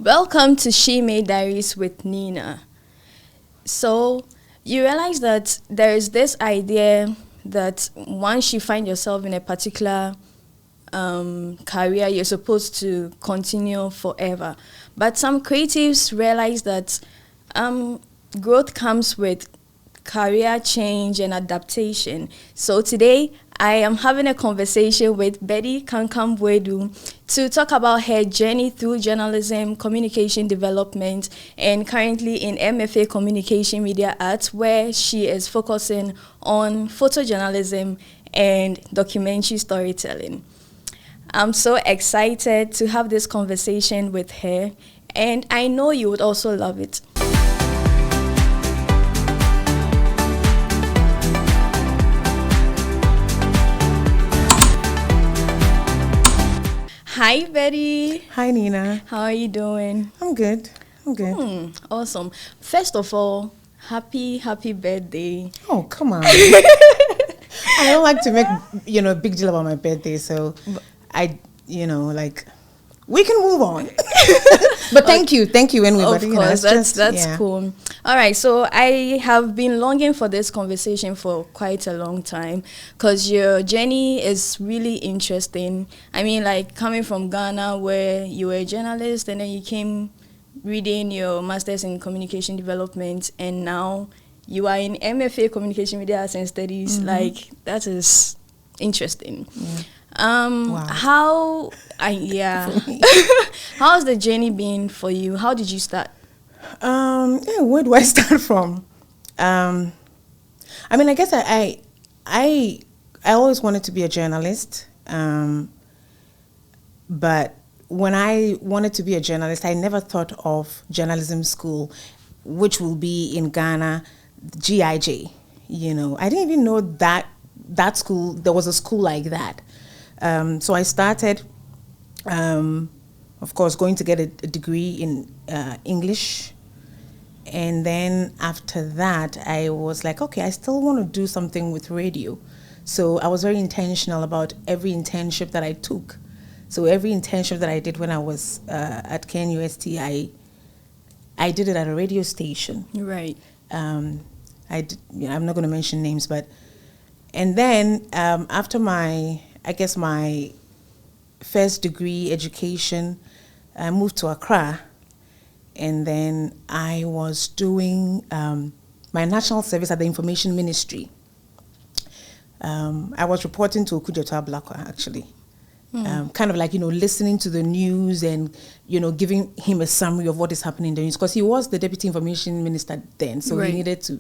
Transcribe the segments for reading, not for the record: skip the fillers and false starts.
Welcome to Sheemhade Diaries with Nina. So, you realize that there is this idea that once you find yourself in a particular career, you're supposed to continue forever. But some creatives realize that growth comes with career change and adaptation. So today, I am having a conversation with Betty Kankam Boadu to talk about her journey through journalism, communication development, and currently in MFA Communication Media Arts, where she is focusing on photojournalism and documentary storytelling. I'm so excited to have this conversation with her, and I know you would also love it. Hi, Betty. Hi, Nina. How are you doing? I'm good. Awesome. First of all, happy birthday. Oh, come on. I don't like to make, a big deal about my birthday, so we can move on. But thank you anyway. Of course, that's cool. All right, so I have been longing for this conversation for quite a long time because your journey is really interesting. I mean, like coming from Ghana where you were a journalist and then you came reading your master's in communication development and now you are in MFA Communication Media Arts and Studies. Mm-hmm. Like, that is interesting. Yeah. Wow. How's the journey been for you? How did you start? Where do I start from? I guess I always wanted to be a journalist. But when I wanted to be a journalist, I never thought of journalism school, which will be in Ghana, GIJ. I didn't even know that school, there was a school like that. So I started, of course, going to get a degree in English. And then after that, I was like, okay, I still want to do something with radio. So I was very intentional about every internship that I took. So every internship that I did when I was at KNUST, I did it at a radio station. Right. I'm not going to mention names, but... And then after my first degree education, I moved to Accra. And then I was doing my national service at the Information Ministry. I was reporting to Okujeto Ablakwa, actually. Kind of like, listening to the news and, giving him a summary of what is happening in the news. Because he was the Deputy Information Minister then, so right. He needed to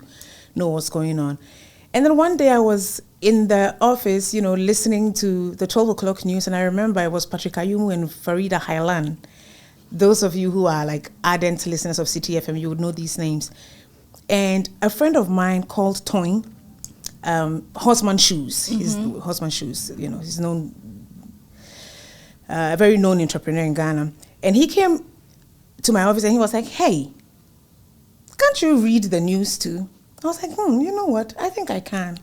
know what's going on. And then one day I was in the office, listening to the 12 o'clock news, and I remember it was Patrick Ayumu and Farida Hailan. Those of you who are like ardent listeners of City FM, you would know these names. And a friend of mine called Toyn, Horseman Shoes. Mm-hmm. He's Horseman Shoes, he's known, a very known entrepreneur in Ghana. And he came to my office and he was like, hey, can't you read the news too? I was like, you know what? I think I can.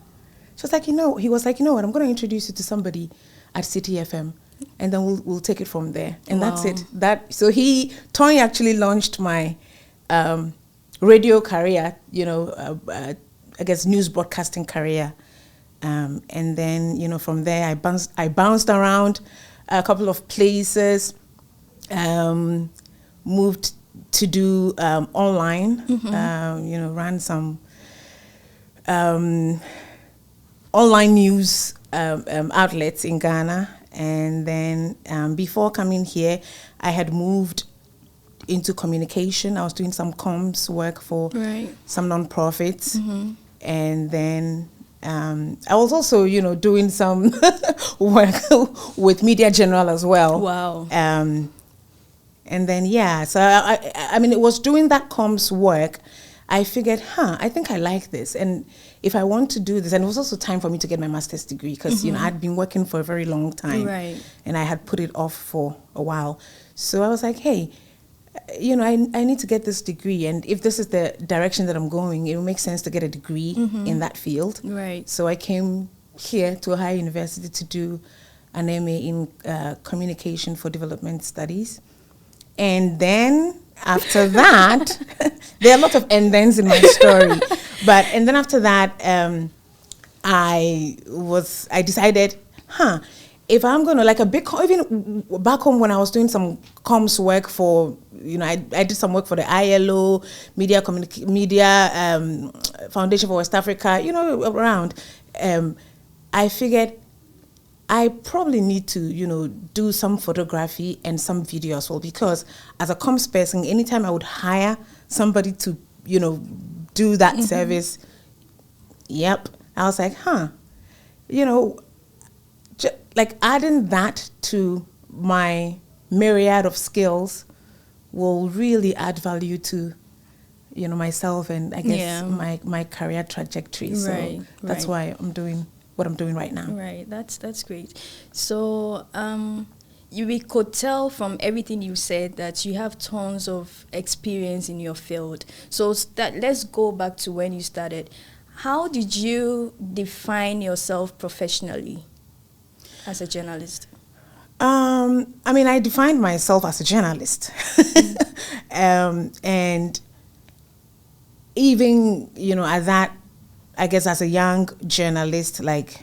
She was like, he was like, you know what? I'm going to introduce you to somebody at City FM, and then we'll take it from there. And wow. That's it. Toyn actually launched my radio career, I guess news broadcasting career. And then, from there, I bounced around a couple of places, moved to do online, mm-hmm. Ran some online news outlets in Ghana. And then before coming here, I had moved into communication. I was doing some comms work for some nonprofits. Mm-hmm. And then I was also, doing some work with Media General as well. Wow. And then, so it was doing that comms work. I figured, I think I like this. And if I want to do this, and it was also time for me to get my master's degree because, mm-hmm. I'd been working for a very long time. Right. And I had put it off for a while. So I was like, hey, I need to get this degree. And if this is the direction that I'm going, it will make sense to get a degree mm-hmm. in that field. Right. So I came here to Ohio University to do an MA in Communication for Development Studies. And then after that, there are a lot of and thens in my story. And then after that, I decided, if I'm going to like a big, even back home when I was doing some comms work for, I did some work for the ILO, Media Foundation for West Africa, around. I figured I probably need to, do some photography and some video as well, because as a comms person, anytime I would hire somebody to, do that service, I was like, like adding that to my myriad of skills will really add value to, myself and I guess my career trajectory. So that's why I'm doing what I'm doing right now. Right, that's great. So we could tell from everything you said that you have tons of experience in your field. So let's go back to when you started. How did you define yourself professionally as a journalist? I defined myself as a journalist. And even, at that, I guess as a young journalist, like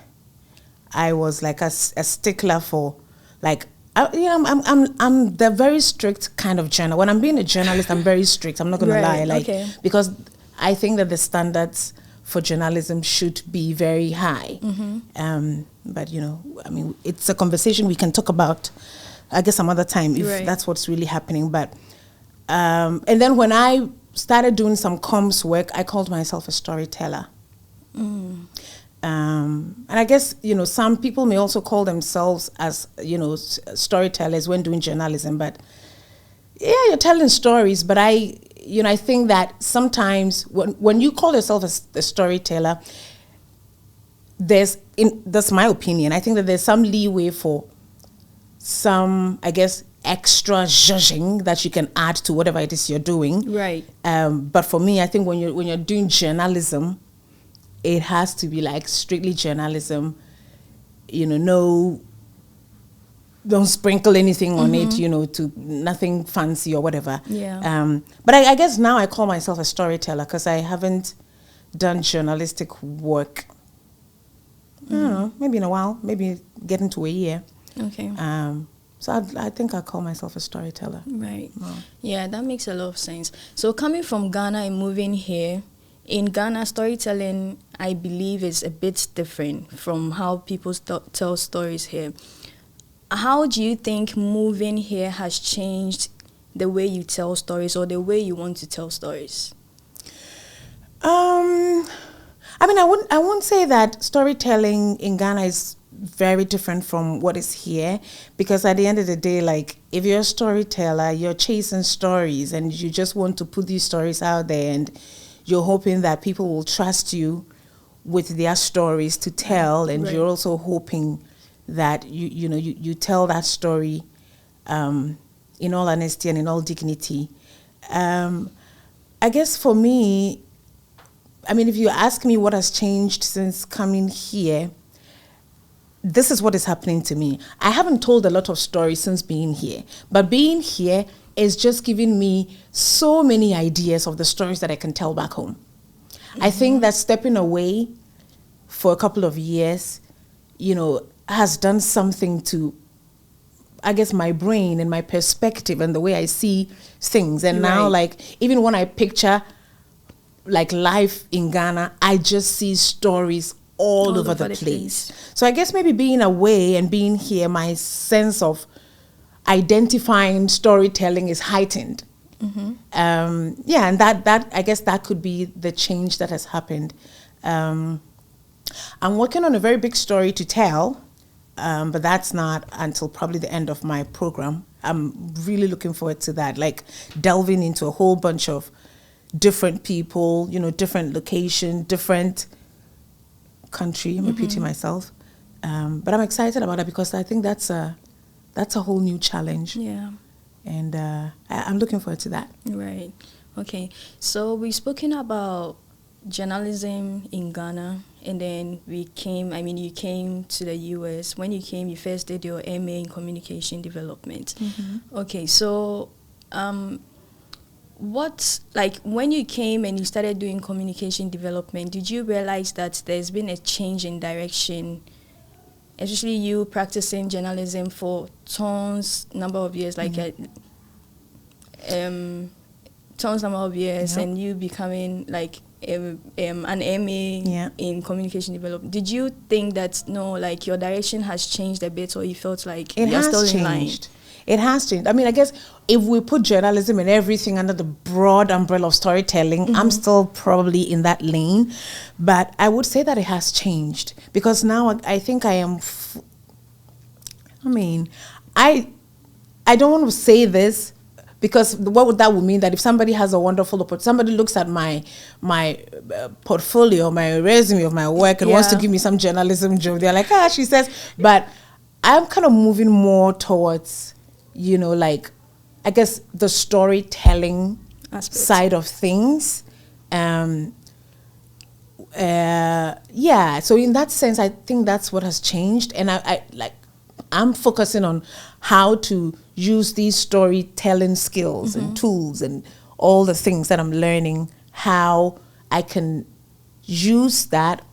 I was like a stickler for like, I'm the very strict kind of journalist. When I'm being a journalist, I'm very strict. I'm not going to lie. Because I think that the standards for journalism should be very high. But, it's a conversation we can talk about, I guess, some other time if that's what's really happening. But, and then when I started doing some comms work, I called myself a storyteller. And I guess, some people may also call themselves as, storytellers when doing journalism. But, you're telling stories. But I think that sometimes when you call yourself a storyteller, that's my opinion. I think that there's some leeway for some, I guess, extra zhuzhing that you can add to whatever it is you're doing. Right. But for me, I think when you're doing journalism, it has to be like strictly journalism. Don't sprinkle anything on it, to nothing fancy or whatever. Yeah. But I guess now I call myself a storyteller because I haven't done journalistic work. I don't know, maybe in a while, maybe getting to a year. Okay. So I think I call myself a storyteller. Right. Wow. Yeah, that makes a lot of sense. So coming from Ghana and moving here, in Ghana, storytelling, I believe, is a bit different from how people tell stories here. How do you think moving here has changed the way you tell stories or the way you want to tell stories? I won't say that storytelling in Ghana is very different from what is here, because at the end of the day, like, if you're a storyteller, you're chasing stories and you just want to put these stories out there and you're hoping that people will trust you with their stories to tell, and you're also hoping that you tell that story in all honesty and in all dignity. I guess for me, if you ask me what has changed since coming here, this is what is happening to me. I haven't told a lot of stories since being here, but being here is just giving me so many ideas of the stories that I can tell back home. I think that stepping away for a couple of years, has done something to, I guess, my brain and my perspective and the way I see things. And now, like, even when I picture, like, life in Ghana, I just see stories all over the place. So I guess maybe being away and being here, my sense of identifying storytelling is heightened. And that I guess that could be the change that has happened. I'm working on a very big story to tell, but that's not until probably the end of my program. I'm really looking forward to that, like delving into a whole bunch of different people, different location, different country. I'm repeating myself. But I'm excited about it because I think that's a whole new challenge. Yeah. And I'm looking forward to that. Right. Okay. So we've spoken about journalism in Ghana, and then you came to the US. When you came, you first did your MA in communication development. Okay. So what, like, when you came and you started doing communication development, did you realize that there's been a change in direction, especially you practicing journalism for tons number of years, like tons number of years, and you becoming like an MA in communication development? Did you think that, no, like, your direction has changed a bit, or you felt like you're still in line? It has changed. I mean, I guess if we put journalism and everything under the broad umbrella of storytelling, I'm still probably in that lane. But I would say that it has changed, because now I think I am... I don't want to say this, because what would that would mean? That if somebody has a wonderful opportunity, somebody looks at my portfolio, my resume of my work, and wants to give me some journalism job, they're like, she says. But I'm kind of moving more towards, like, I guess the storytelling side of things. So in that sense, I think that's what has changed. And I'm focusing on how to use these storytelling skills and tools and all the things that I'm learning, how I can use that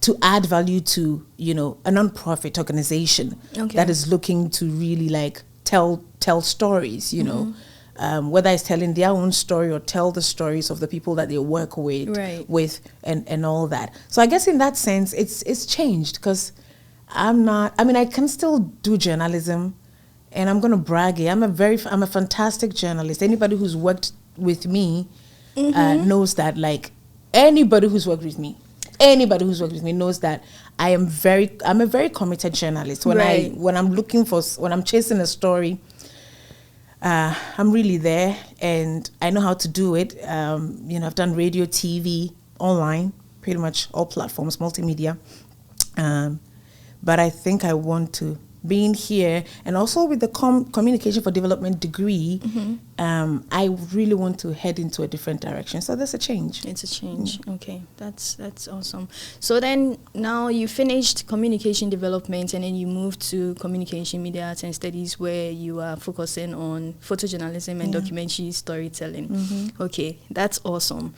to add value to, a non-profit organization that is looking to really, like, tell stories, whether it's telling their own story or tell the stories of the people that they work with and all that. So I guess in that sense, it's changed, because I can still do journalism, and I'm going to brag here. I'm a fantastic journalist. Anybody who's worked with me knows that, like, anybody who's worked with me knows that I'm a very committed journalist. When I'm chasing a story, I'm really there, and I know how to do it. I've done radio, TV, online, pretty much all platforms, multimedia. But I think I want to, being here, and also with the communication for development degree, I really want to head into a different direction. So there's a change. It's a change. Okay, that's awesome. So then now you finished communication development, and then you moved to communication, media arts and studies, where you are focusing on photojournalism and documentary storytelling. Okay, that's awesome.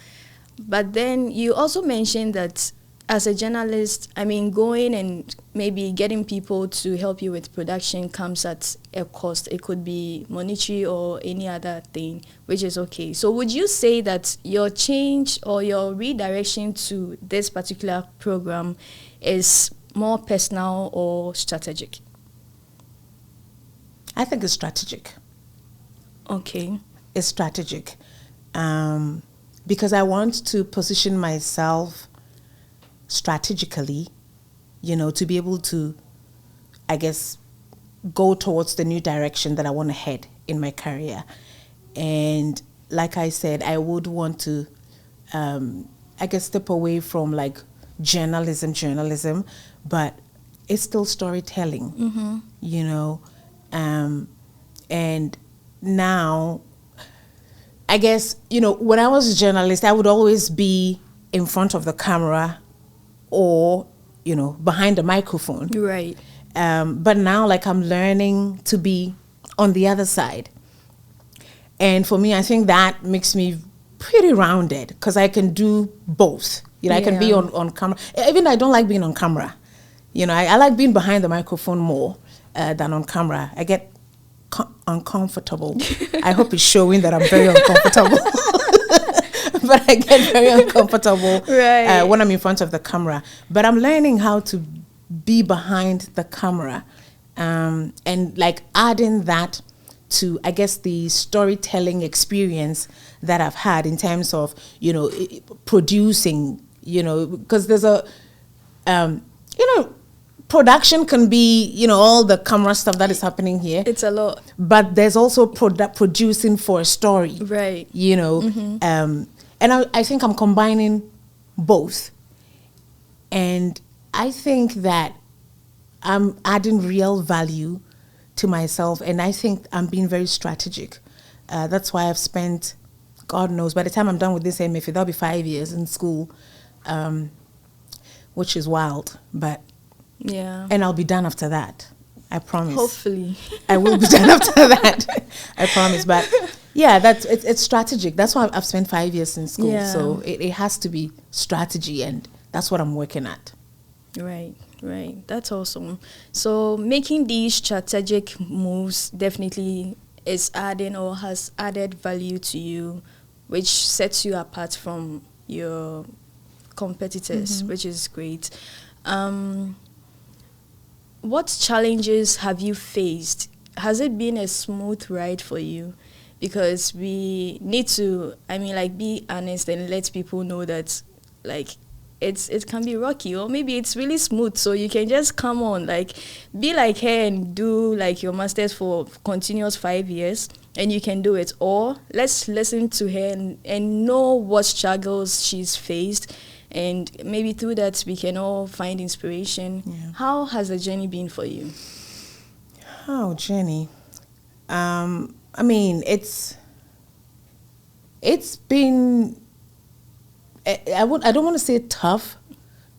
But then you also mentioned that as a journalist, going and maybe getting people to help you with production comes at a cost. It could be monetary or any other thing, which is okay. So would you say that your change or your redirection to this particular program is more personal or strategic? I think it's strategic. Okay. It's strategic. Because I want to position myself strategically, to be able to, I guess, go towards the new direction that I want to head in my career. And like I said, I would want to, I guess, step away from, like, journalism, but it's still storytelling, and now, I guess, when I was a journalist, I would always be in front of the camera or, behind the microphone. Right. But now, like, I'm learning to be on the other side. And for me, I think that makes me pretty rounded, because I can do both. I can be on camera. Even I don't like being on camera. I like being behind the microphone more than on camera. I get uncomfortable. I hope it's showing that I'm very uncomfortable. But I get very uncomfortable when I'm in front of the camera. But I'm learning how to be behind the camera, and, like, adding that to, I guess, the storytelling experience that I've had in terms of, producing, because there's a, production can be, all the camera stuff that is happening here. It's a lot. But there's also producing for a story. Right. And I think I'm combining both. And I think that I'm adding real value to myself. And I think I'm being very strategic. That's why I've spent, God knows, by the time I'm done with this MFA, that'll be 5 years in school, which is wild. But and I'll be done after that. I promise. Hopefully. I will be done after that. I promise. But yeah, it's strategic. That's why I've spent 5 years in school. Yeah. So it has to be strategy, and that's what I'm working at. Right. That's awesome. So making these strategic moves definitely is adding or has added value to you, which sets you apart from your competitors, which is great. What challenges have you faced? Has it been a smooth ride for you? Because we need to, be honest and let people know that, it can be rocky, or maybe it's really smooth. So you can just come on, be like her and do your master's for continuous 5 years, and you can do it. Or let's listen to her and know what struggles she's faced, and maybe through that we can all find inspiration. Yeah. How has the journey been for you? Oh, journey. It's been, I don't want to say tough.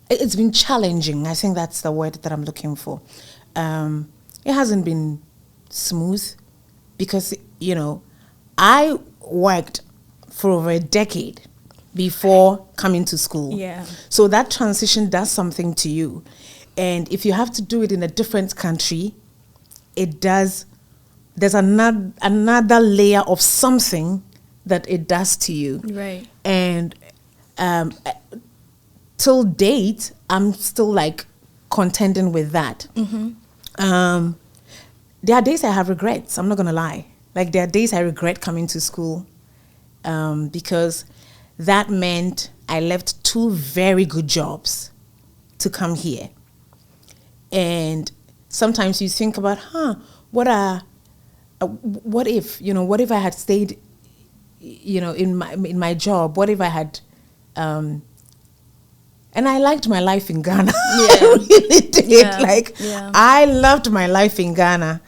It's been challenging. I think that's the word that I'm looking for. It hasn't been smooth because, I worked for over a decade before coming to school. Yeah. So that transition does something to you. And if you have to do it in a different country, there's another layer of something that it does to you. Right. And till date, I'm still contending with that. Mm-hmm. There are days I have regrets. I'm not going to lie. There are days I regret coming to school because that meant I left 2 very good jobs to come here. And sometimes you think about, what if I had stayed, in my job? What if I had, and I liked my life in Ghana. Yeah. I really did. Yeah. I loved my life in Ghana.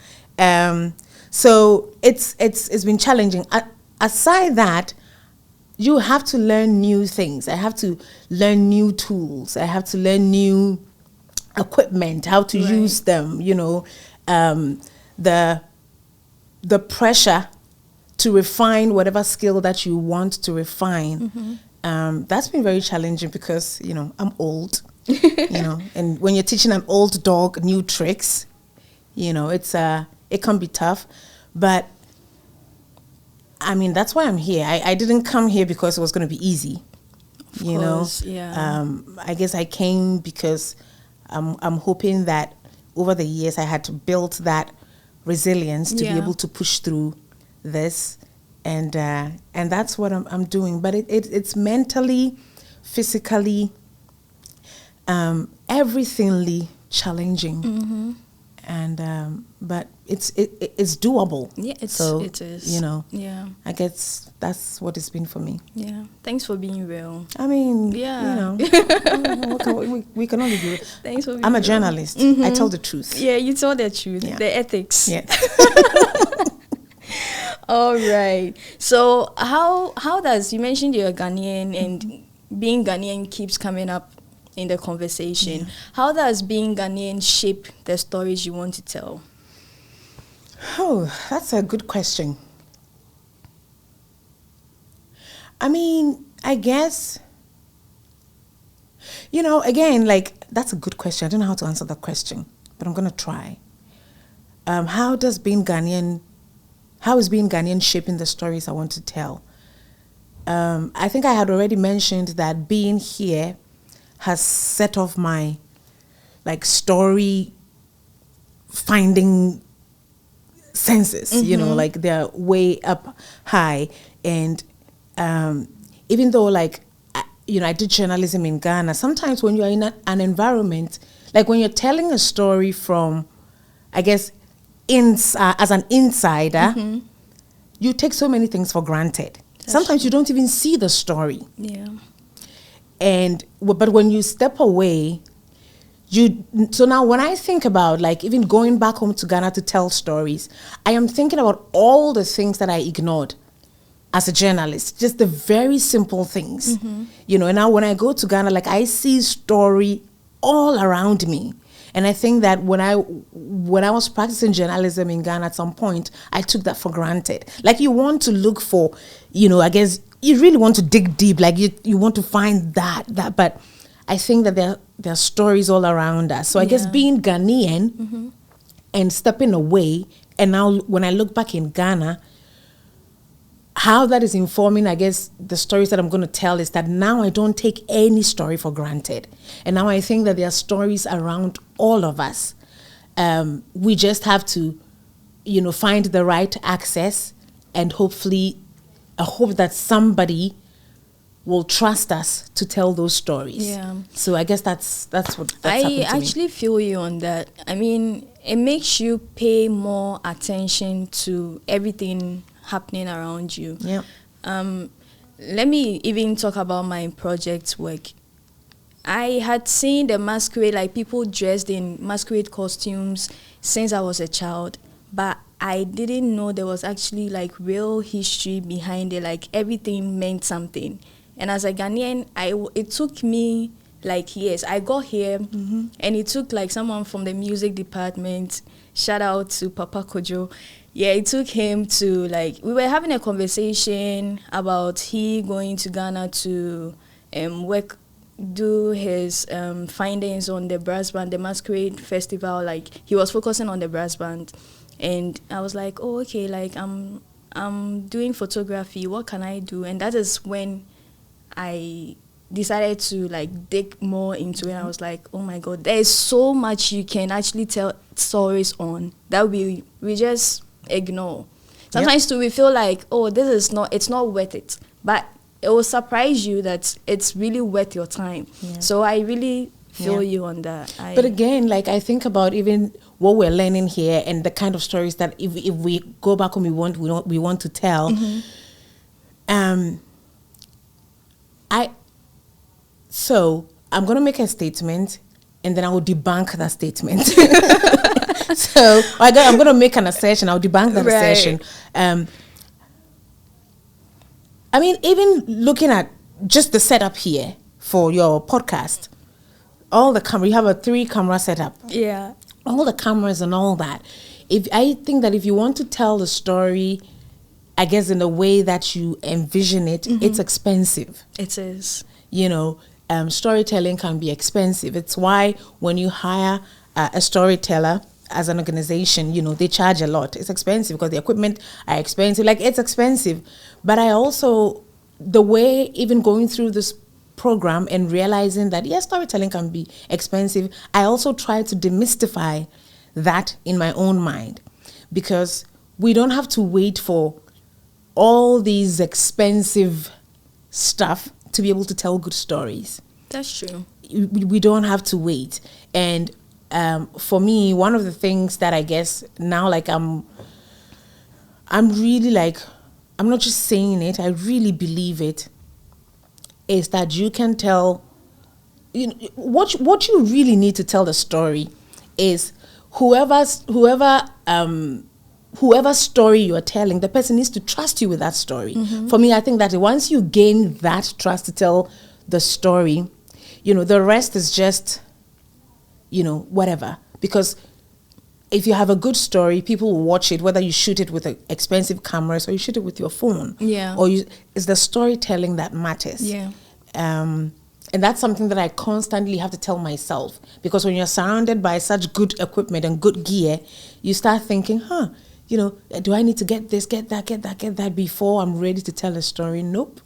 So it's been challenging. Aside that, you have to learn new things. I have to learn new tools. I have to learn new equipment, how to use them. The pressure to refine whatever skill that you want to refine. Mm-hmm. That's been very challenging because, I'm old, and when you're teaching an old dog new tricks, it can be tough, but that's why I'm here. I didn't come here because it was going to be easy, of course, yeah. I guess I came because I'm hoping that over the years I had to build that resilience to be able to push through this, and that's what I'm doing. But it's mentally, physically, everythingly challenging. Mm-hmm. And but it's doable. Yeah, it is. Yeah. I guess that's what it's been for me. Yeah. Thanks for being real. Yeah. We can only do it. Thanks for being I'm a journalist. Mm-hmm. I tell the truth. Yeah, you tell the truth. Yeah. The ethics. Yeah. All right. So how does, you mentioned you're Ghanaian, and being Ghanaian keeps coming up in the conversation. Yeah. How does being Ghanaian shape the stories you want to tell? Oh, that's a good question. I guess, again, that's a good question. I don't know how to answer that question, but I'm going to try. How is being Ghanaian shaping the stories I want to tell? I think I had already mentioned that being here has set off my story finding senses. Mm-hmm. They're way up high, and even though I did journalism in Ghana, sometimes when you're in an environment, when you're telling a story from, I guess, as an insider, mm-hmm. you take so many things for granted. Sometimes you don't even see the story. Yeah. But when you step away, so now when I think about even going back home to Ghana to tell stories, I am thinking about all the things that I ignored as a journalist, just the very simple things. Mm-hmm. And now when I go to Ghana, I see story all around me. And I think that when I was practicing journalism in Ghana at some point, I took that for granted. Like, you want to look for, I guess you really want to dig deep. Like, you want to find that. But I think that there are stories all around us. So I guess being Ghanaian and stepping away, and now when I look back in Ghana, how that is informing, I guess, the stories that I'm going to tell is that now I don't take any story for granted. And now I think that there are stories around all of us. We just have to, find the right access, and hopefully, I hope that somebody will trust us to tell those stories. Yeah. So I guess that's what happened to me. I actually feel you on that. I mean, it makes you pay more attention to everything happening around you. Yeah. Let me even talk about my project work. I had seen the masquerade, like people dressed in masquerade costumes since I was a child, but I didn't know there was actually like real history behind it. Like everything meant something. And as a Ghanaian, it took me like years. I got here and it took like someone from the music department, shout out to Papa Kojo. Yeah, it took him to like, we were having a conversation about he going to Ghana to do his findings on the brass band, the masquerade festival. Like he was focusing on the brass band. And I was like, oh, okay, like I'm doing photography. What can I do? And that is when I decided to like dig more into it. I was like, oh my God, there's so much you can actually tell stories on that we just ignore. Sometimes too we feel like, oh, it's not worth it. But it will surprise you that it's really worth your time. Yeah. So I really feel you on that. But again, like I think about even what we're learning here and the kind of stories that if we go back and we want to tell. So I'm going to make a statement and then I will debunk that statement. So I'm going to make an assertion. I'll debunk that assertion. I mean, even looking at just the setup here for your podcast, all the camera, you have a 3-camera setup. Yeah. All the cameras and all that. I think that if you want to tell the story, I guess in the way that you envision it, it's expensive. It is. Storytelling can be expensive. It's why when you hire a storyteller as an organization, they charge a lot. It's expensive because the equipment are expensive. Like, it's expensive. But I also, the way even going through this program and realizing that, yes, storytelling can be expensive, I also try to demystify that in my own mind, because we don't have to wait for all these expensive stuff to be able to tell good stories. That's true. We don't have to wait. And for me, one of the things that I guess now, like I'm really like, I'm not just saying it, I really believe it, is that you can tell, what you really need to tell the story is whoever story you're telling, the person needs to trust you with that story. For me, I think that once you gain that trust to tell the story, the rest is just, whatever. Because if you have a good story, people will watch it, whether you shoot it with expensive cameras or you shoot it with your phone. Yeah. Or it's the storytelling that matters. Yeah. And that's something that I constantly have to tell myself. Because when you're surrounded by such good equipment and good gear, you start thinking, do I need to get this, get that before I'm ready to tell a story? Nope.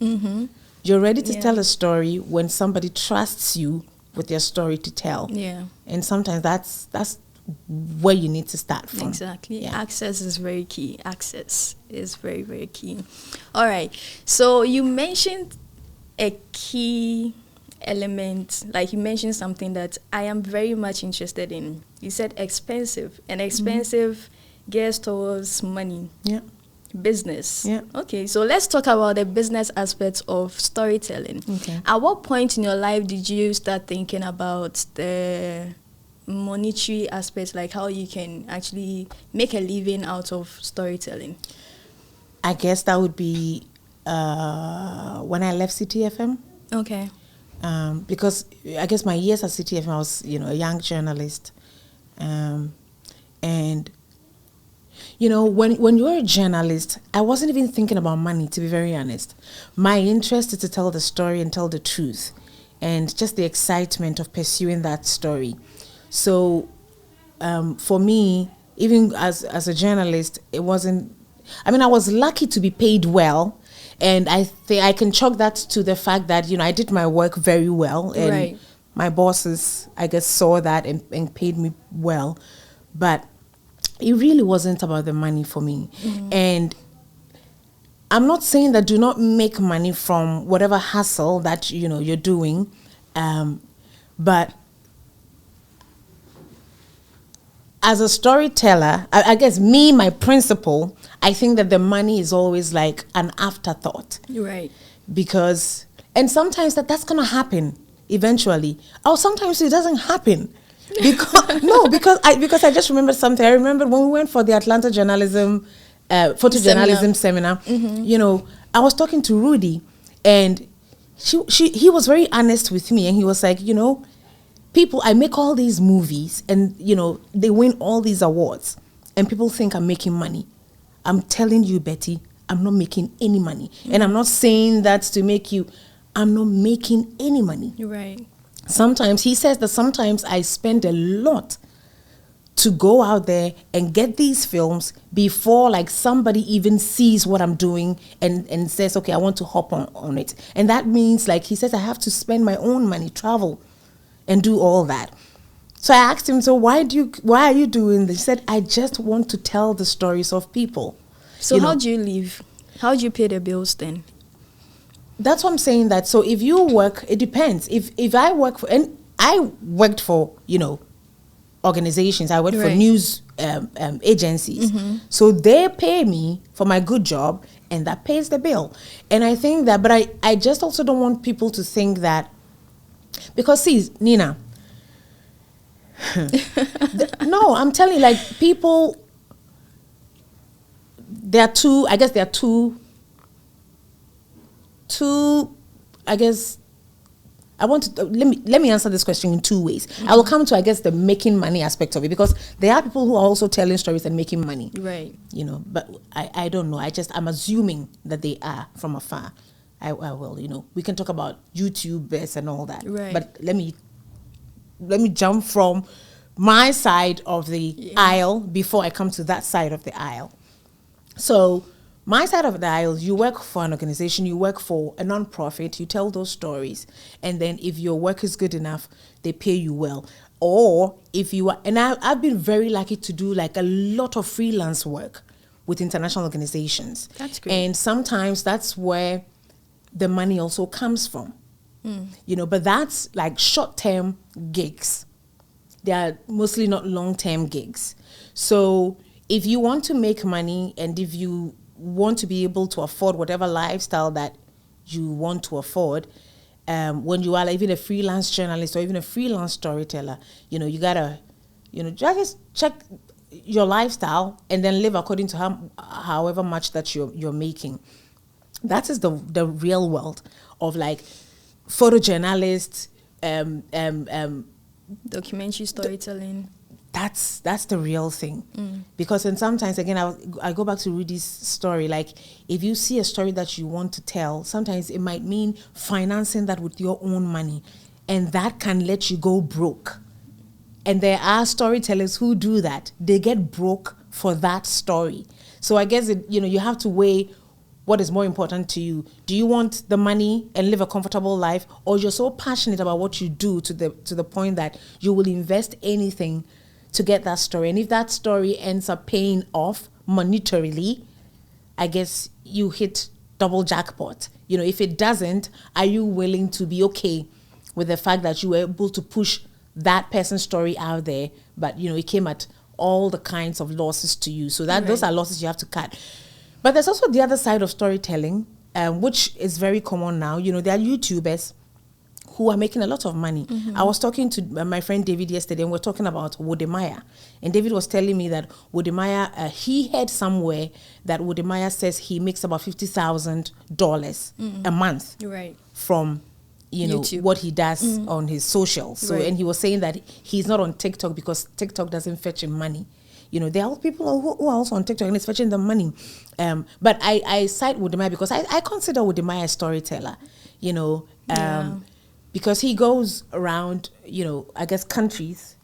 You're ready to tell a story when somebody trusts you with their story to tell. Yeah. And sometimes that's where you need to start from. Exactly. Yeah. Access is very key. Access is very, very key. All right. So you mentioned a key element, like you mentioned something that I am very much interested in. You said expensive, and expensive gears towards money. Yeah. Business. Yeah. Okay, so let's talk about the business aspects of storytelling. Okay. At what point in your life did you start thinking about the monetary aspects, like how you can actually make a living out of storytelling? I guess that would be when I left CTFM. Okay. Because I guess my years at CTFM, I was, a young journalist. And you know, when you're a journalist, I wasn't even thinking about money, to be very honest. My interest is to tell the story and tell the truth, and just the excitement of pursuing that story. So for me, even as a journalist, it wasn't. I mean, I was lucky to be paid well, and I think I can chalk that to the fact that, you know, I did my work very well, and Right. my bosses, I guess, saw that and paid me well. But it really wasn't about the money for me. And I'm not saying that do not make money from whatever hustle that, you know, you're doing, but as a storyteller, I guess my principle, I think that the money is always like an afterthought. Right. Because, and sometimes that's going to happen eventually, or sometimes it doesn't happen. Because I just remember something. I remember when we went for the Atlanta journalism, photojournalism seminar. You know, I was talking to Rudy, and he was very honest with me, and he was like, you know, I make all these movies, and you know, they win all these awards, and people think I'm making money. I'm telling you, Betty, I'm not making any money, and I'm not saying that to make you. I'm not making any money. You're right. Sometimes he says that sometimes I spend a lot to go out there and get these films before like somebody even sees what I'm doing and says, okay, I want to hop on it. And that means, like he says, I have to spend my own money, travel and do all that. So I asked him, so why are you doing this? He said, I just want to tell the stories of people. So how do you live? How do you pay the bills then? That's what I'm saying. That so if you work, it depends. If I work for, and I worked for, you know, organizations. I worked for news agencies. So they pay me for my good job, and that pays the bill. And I think that, but I just also don't want people to think that, because see, Nina, no, I'm telling you, like people, there are two, I guess I want to let me answer this question in two ways. I will come to, I guess, the making money aspect of it, because there are people who are also telling stories and making money. Right. You know, but I don't know. I'm assuming that they are from afar. I will, you know, we can talk about YouTubers and all that. Right. But let me jump from my side of the aisle before I come to that side of the aisle. So my side of the aisle, you work for an organization, you work for a non-profit, you tell those stories, and then if your work is good enough, they pay you well. Or if you are, and I've been very lucky to do like a lot of freelance work with international organizations. That's great. And sometimes that's where the money also comes from. You know, but that's like short-term gigs. They are mostly not long-term gigs. So if you want to make money, and if you want to be able to afford whatever lifestyle that you want to afford, when you are like even a freelance journalist or even a freelance storyteller, you know, you gotta, you know, just check your lifestyle and then live according to however much that you're making. That is the real world of like photojournalists, documentary storytelling. That's the real thing. Because then sometimes, again, I go back to Rudy's story. Like, if you see a story that you want to tell, sometimes it might mean financing that with your own money, and that can let you go broke. And there are storytellers who do that. They get broke for that story. So I guess you have to weigh what is more important to you. Do you want the money and live a comfortable life, or you're so passionate about what you do to the point that you will invest anything to get that story? And if that story ends up paying off monetarily, I guess you hit double jackpot. You know, if it doesn't, are you willing to be okay with the fact that you were able to push that person's story out there, but you know, it came at all the kinds of losses to you? So that those are losses you have to cut. But there's also the other side of storytelling, which is very common now. You know, there are YouTubers who are making a lot of money. I was talking to my friend David yesterday, and we're talking about Wodemaya. And David was telling me that Wodemaya, he heard somewhere that Wodemaya says he makes about $50,000 a month Right. from YouTube. what he does on his socials. So, Right. and he was saying that he's not on TikTok because TikTok doesn't fetch him money. There are people who are also on TikTok and it's fetching them money. But I side Wodemaya because I consider Wodemaya a storyteller, because he goes around, I guess countries,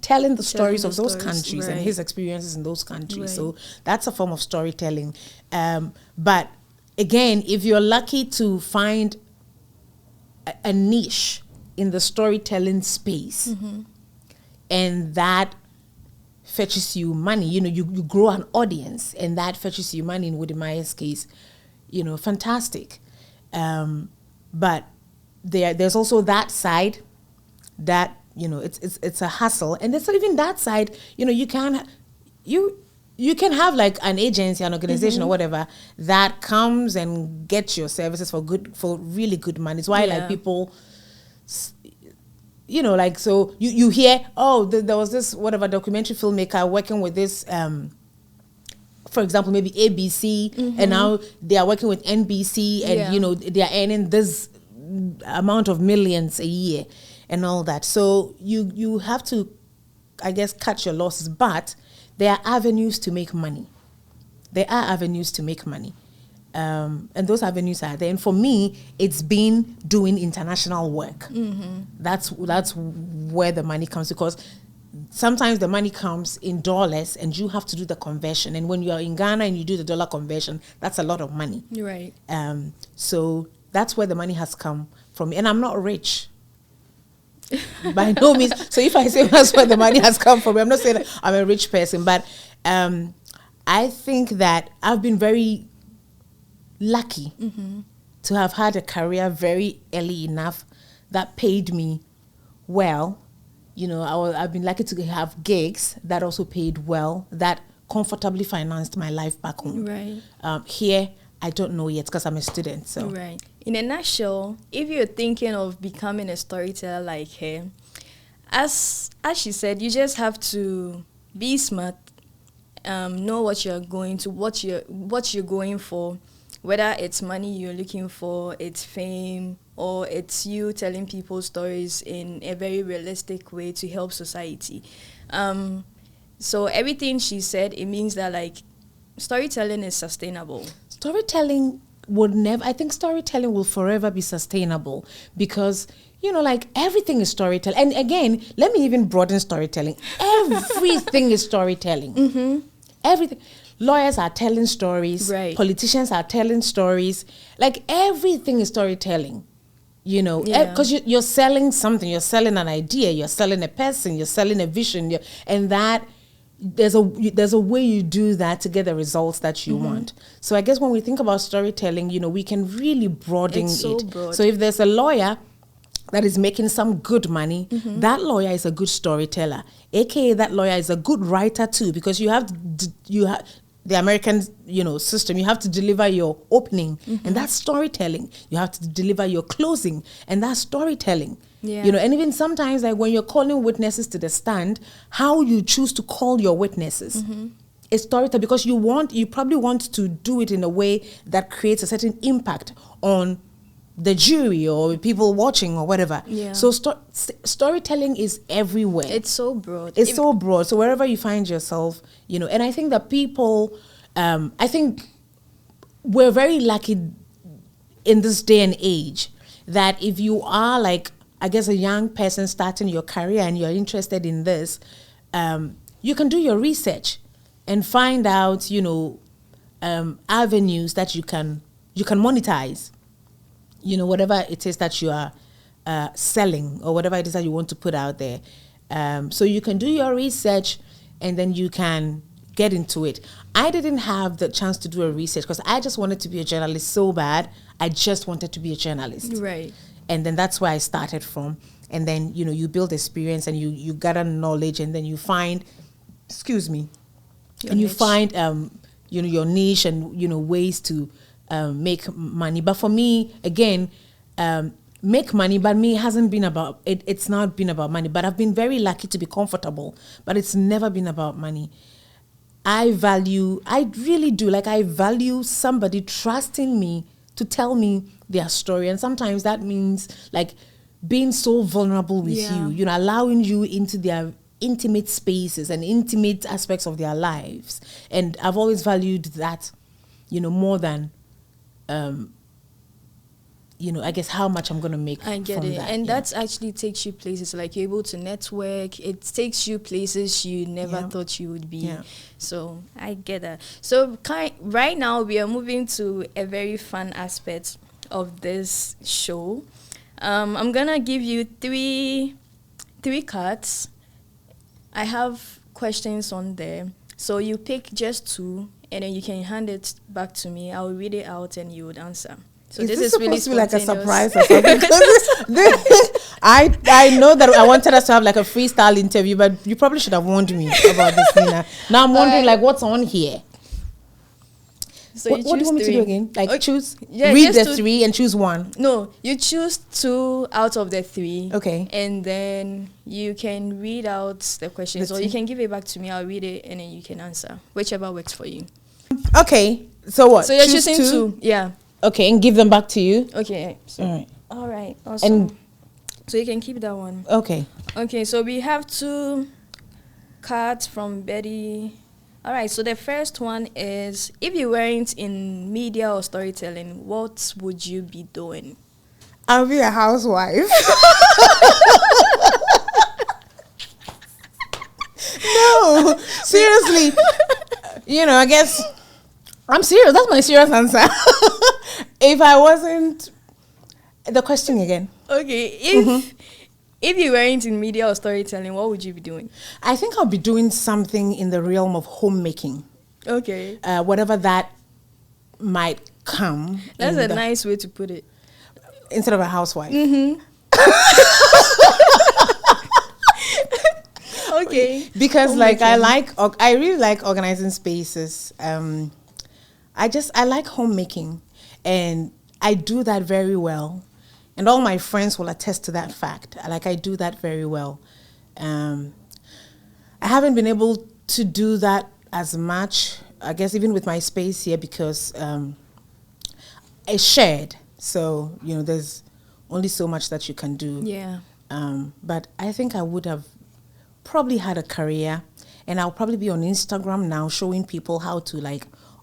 telling the stories of those countries and his experiences in those countries. Right. So that's a form of storytelling. But again, if you're lucky to find a niche in the storytelling space, and that fetches you money, you grow an audience and that fetches you money, in Wodemaya's case, fantastic. But there's also that side that, it's a hustle. And there's even that side, you can have like an agency, an organization or whatever that comes and gets your services for really good money. It's why like people, so you hear, there was this whatever documentary filmmaker working with this, for example, maybe ABC, and now they are working with NBC, and they are earning this amount of millions a year and all that. So you have to, I guess, cut your losses, but there are avenues to make money. And those avenues are there. And for me, it's been doing international work. That's where the money comes, because sometimes the money comes in dollars and you have to do the conversion. And when you are in Ghana and you do the dollar conversion, that's a lot of money. Right. So that's where the money has come from. And I'm not rich. By no means. So if I say that's where the money has come from, I'm not saying that I'm a rich person, but I think that I've been very lucky to have had a career very early enough that paid me well. I've been lucky to have gigs that also paid well, that comfortably financed my life back home. Right. Here, I don't know yet because I'm a student. So right. In a nutshell, if you're thinking of becoming a storyteller like her, as she said, you just have to be smart, know what you're going for, whether it's money you're looking for, it's fame, or it's you telling people stories in a very realistic way to help society. So everything she said, it means that like storytelling is sustainable. Storytelling will forever be sustainable because, like everything is storytelling. And again, let me even broaden storytelling. Everything is storytelling. Everything. Lawyers are telling stories. Right. Politicians are telling stories. Like everything is storytelling. Because you're selling something. You're selling an idea. You're selling a person. You're selling a vision. And that there's a way you do that to get the results that you want. So I guess when we think about storytelling, we can really broaden it. Broad. So if there's a lawyer that is making some good money, that lawyer is a good storyteller. AKA that lawyer is a good writer too, because you have the American, system. You have to deliver your opening, and that's storytelling. You have to deliver your closing, and that's storytelling. Yeah. And even sometimes, like when you're calling witnesses to the stand, how you choose to call your witnesses is storytelling, because you probably want to do it in a way that creates a certain impact on the jury or people watching or whatever. Yeah. So storytelling is everywhere. It's so broad. It's so broad. So wherever you find yourself, and I think that people, I think we're very lucky in this day and age that if you are like, I guess, a young person starting your career and you're interested in this, you can do your research and find out, avenues that you can monetize, whatever it is that you are selling or whatever it is that you want to put out there. So you can do your research and then you can get into it. I didn't have the chance to do a research because I just wanted to be a journalist so bad. I just wanted to be a journalist. Right. And then that's where I started from. And then, you build experience and you gather knowledge, and then you find, Your niche. find, your niche and, ways to make money. But for me, again, make money, but me, it hasn't been about, it's not been about money. But I've been very lucky to be comfortable, but it's never been about money. I really do, I value somebody trusting me to tell me their story. And sometimes that means like being so vulnerable with you, allowing you into their intimate spaces and intimate aspects of their lives. And I've always valued that, more than, I guess how much I'm going to make I get from it. that. And that actually takes you places, like you're able to network. It takes you places you never thought you would be. Yeah. So I get that. So right now we are moving to a very fun aspect of this show. I'm going to give you three cards. I have questions on there. So you pick just 2 and then you can hand it back to me. I'll read it out and you would answer. So this is really supposed to be like a surprise or something? I know that I wanted us to have like a freestyle interview, but you probably should have warned me about this, Nina. Now I'm wondering like what's on here. So what do you want me to do again? Like choose, read the 3 and choose 1. No, you choose 2 out of the 3. Okay. And then you can read out the questions, or you can give it back to me. I'll read it and then you can answer, whichever works for you. Okay. So what? So you're choosing 2. Yeah. Okay, and give them back to you. Okay. So, all right. Awesome. And so you can keep that one. Okay. Okay. So we have 2 cards from Betty. All right. So the first one is: if you weren't in media or storytelling, what would you be doing? I'll be a housewife. No, seriously. I guess I'm serious. That's my serious answer. If I wasn't, the question again. Okay, if you weren't in media or storytelling, what would you be doing? I think I'll be doing something in the realm of homemaking. Okay. Whatever that might come. That's a nice way to put it. Instead of a housewife. Okay. Because I really like organizing spaces. I like homemaking, and I do that very well. And all my friends will attest to that fact. I do that very well. I haven't been able to do that as much, I guess, even with my space here, because it's shared. So, there's only so much that you can do. Yeah. But I think I would have probably had a career, and I'll probably be on Instagram now showing people how to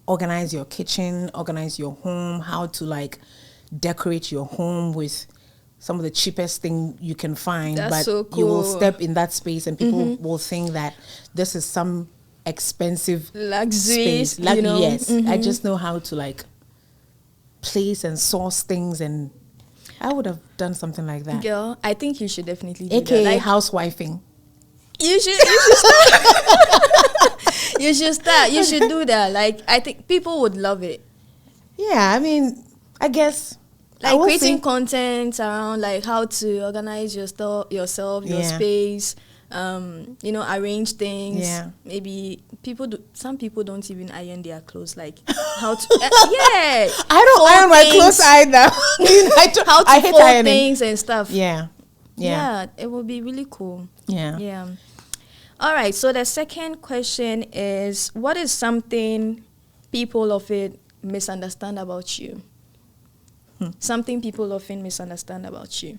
organize your kitchen, organize your home, how to decorate your home with some of the cheapest thing you can find. That's but so cool. You will step in that space and people will think that this is some expensive luxury space. Yes. I just know how to place and source things, and I would have done something like that. Girl, I think you should definitely do AKA that. housewifing. You should start. You should start. You should do that. I think people would love it. Yeah, I mean, I guess creating content around how to organize your yourself, your space, arrange things. Yeah. Maybe some people don't even iron their clothes. How to yeah. I don't iron my clothes either. How to fold things and stuff. Yeah. Yeah, it will be really cool. Yeah. Yeah. All right. So the second question is: what is something people often misunderstand about you? Something people often misunderstand about you.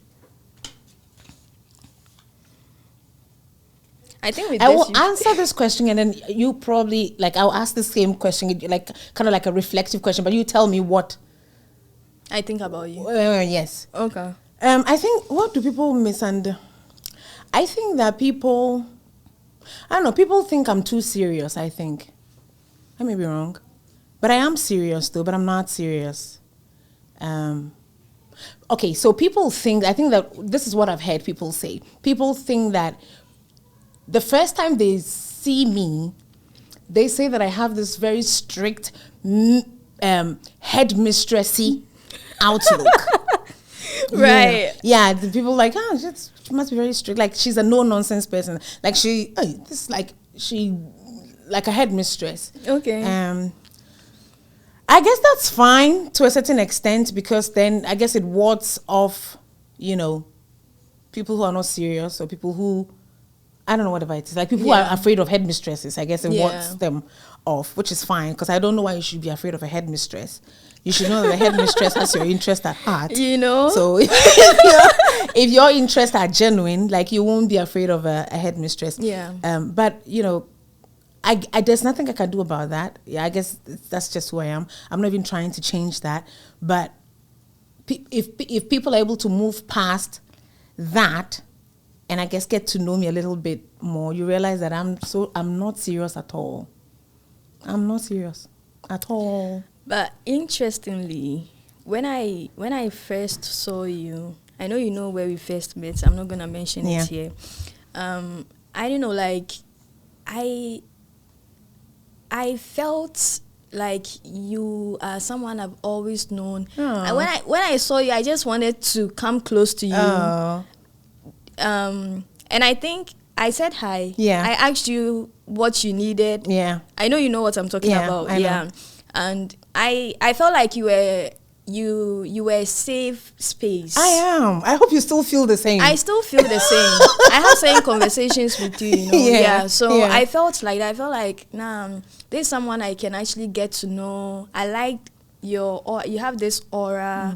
I think I will answer this question, and then you probably I'll ask the same question, kind of like a reflective question, but you tell me what I think about you. Yes. Okay. I think, what do people misunderstand? I think that people think I'm too serious, I think. I may be wrong. But I am serious though, but I'm not serious. Okay, so I think that this is what I've heard people say. People think that the first time they see me, they say that I have this very strict headmistressy outlook. Right. Yeah, the people she must be very strict. She's a no-nonsense person. She a headmistress. Okay. I guess that's fine to a certain extent, because then I guess it wards off, people who are not serious, or people who, I don't know whatever it is. People who are afraid of headmistresses. I guess it wards them off, which is fine, because I don't know why you should be afraid of a headmistress. you should know that the headmistress has your interest at heart. You know? So if your interests are genuine, like you won't be afraid of a headmistress. Yeah. But, you know, I there's nothing I can do about that. Yeah, I guess that's just who I am. I'm not even trying to change that. But if people are able to move past that, and I guess get to know me a little bit more, you realize that I'm not serious at all. I'm not serious at all. But interestingly, when I first saw you, I know you know where we first met. I'm not gonna mention it here. I don't know, like I felt like you are someone I've always known. When I saw you, I just wanted to come close to you. Oh. And I think I said hi. Yeah. I asked you what you needed. Yeah. I know you know what I'm talking about. I know. And I felt like you were a safe space. I am. I hope you still feel the same. I still feel the same. I have same conversations with you, you know. Yeah. So I felt like that. I felt like, this is someone I can actually get to know. I liked you have this aura.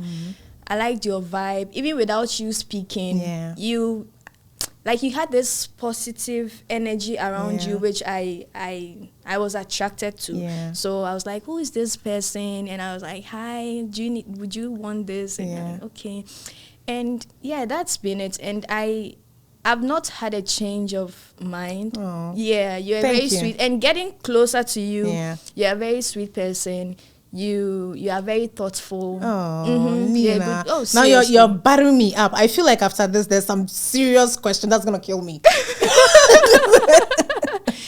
I liked your vibe. Even without you speaking, you had this positive energy around you, which I was attracted to. Yeah. So I was like, who is this person? And I was like, hi, would you want this? And I'm like, okay. And that's been it. And I've not had a change of mind. Oh. Yeah, you're very sweet. And getting closer to you, you're a very sweet person. You are very thoughtful. Oh, Nina. Oh, now you're buttering me up. I feel like after this, there's some serious question that's gonna kill me.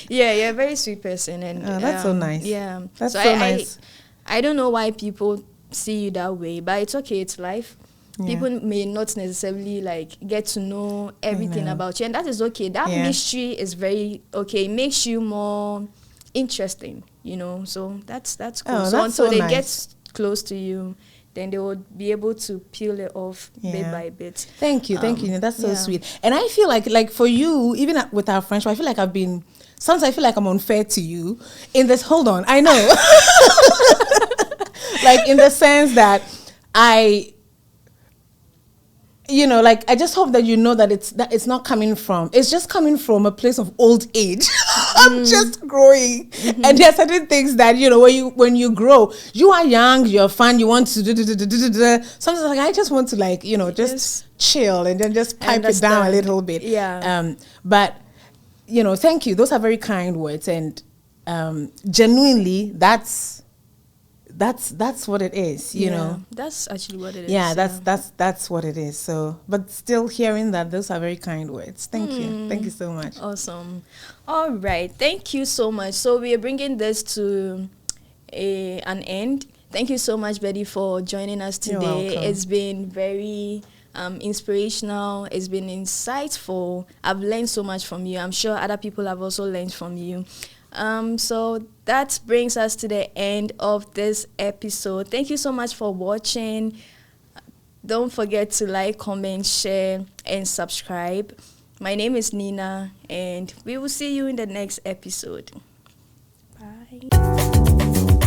Yeah, you're a very sweet person, and that's so nice. Yeah, that's so nice. I don't know why people see you that way, but it's okay. It's life. Yeah. People may not necessarily get to know everything about you, and that is okay. That mystery is very okay. It makes you more interesting, you know. So that's cool. Oh, so that's until they nice. get close to you, then they will be able to peel it off bit by bit. Thank you. That's so sweet. And I feel like for you, even with our friendship, I feel like sometimes I feel like I'm unfair to you in this. Hold on, I know. Like in the sense that I just hope that you know that it's not coming from. It's just coming from a place of old age. I'm just growing, and there are certain things that when you grow, you are young, you're fun, you want to do. Sometimes I just want to just chill and then just pipe it down a little bit. Yeah. But thank you. Those are very kind words, and genuinely, that's what it is, you know. That's actually what it is. Yeah, that's what it is. So, but still hearing that, those are very kind words. Thank you so much. Awesome. All right, thank you so much. So we are bringing this to an end. Thank you so much, Betty, for joining us today. You're welcome. It's been very inspirational. It's been insightful. I've learned so much from you. I'm sure other people have also learned from you. So that brings us to the end of this episode. Thank you so much for watching. Don't forget to like, comment, share, and subscribe. My name is Nina, and we will see you in the next episode. Bye.